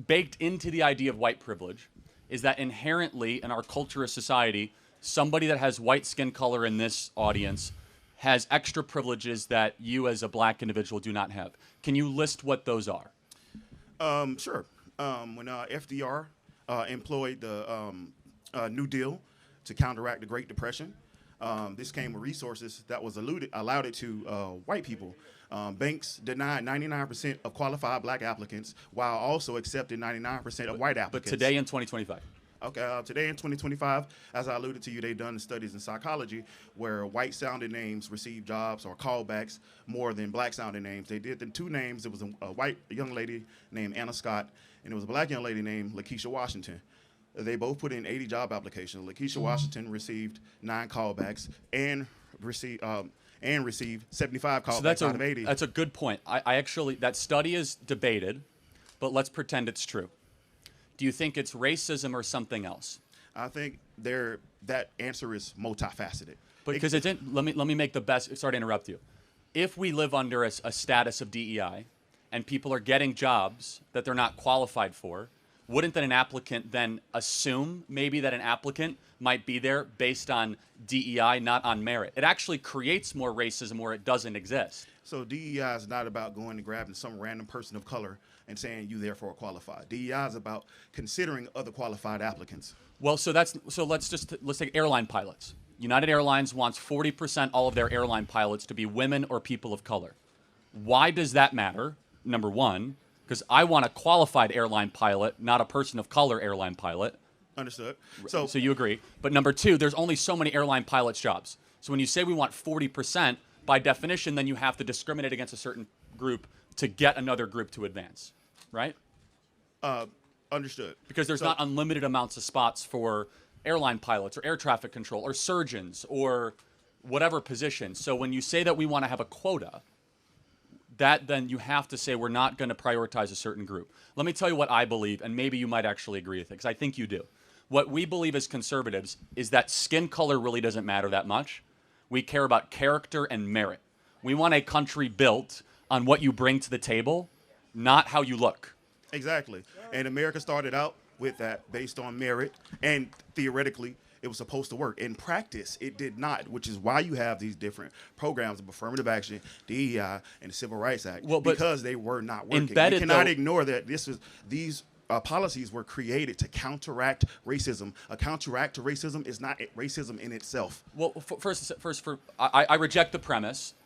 baked into the idea of white privilege is that inherently in our culture or society, somebody that has white skin color in this audience has extra privileges that you as a black individual do not have. Can you list what those are? Sure. When FDR employed the New Deal to counteract the Great Depression, this came with resources that was allowed it to white people. Banks denied 99% of qualified black applicants while also accepting 99% of white applicants. But today in 2025. Okay, today in 2025, as I alluded to you, they've done studies in psychology where white-sounding names receive jobs or callbacks more than black-sounding names. They did the two names. It was a white young lady named Anna Scott, and it was a black young lady named Lakeisha Washington. They both put in 80 job applications. Lakeisha Washington received 9 callbacks and received 75 callbacks out of 80. That's a good point. I actually, that study is debated, but let's pretend it's true. Do you think it's racism or something else? I think that answer is multifaceted. Because let me make the best. Sorry to interrupt you. If we live under a status of DEI, and people are getting jobs that they're not qualified for, wouldn't that an applicant then assume maybe that an applicant might be there based on DEI, not on merit? It actually creates more racism where it doesn't exist. So DEI is not about going and grabbing some random person of color and saying you therefore are qualified. DEI is about considering other qualified applicants. Well, let's take airline pilots. United Airlines wants 40% all of their airline pilots to be women or people of color. Why does that matter? Number one, because I want a qualified airline pilot, not a person of color airline pilot. Understood. So you agree. But number two, there's only so many airline pilots jobs. So when you say we want 40%, by definition, then you have to discriminate against a certain group to get another group to advance, right? Understood. Because there's not unlimited amounts of spots for airline pilots or air traffic control or surgeons or whatever position. So when you say that we want to have a quota, that then you have to say we're not going to prioritize a certain group. Let me tell you what I believe, and maybe you might actually agree with it, because I think you do. What we believe as conservatives is that skin color really doesn't matter that much. We care about character and merit. We want a country built on what you bring to the table, not how you look. Exactly. And America started out with that based on merit, and theoretically, it was supposed to work. In practice, it did not, which is why you have these different programs of affirmative action, DEI, and the Civil Rights Act, because they were not working. You cannot ignore that these policies were created to counteract racism. A counteract to racism is not racism in itself. Well, first, I reject the premise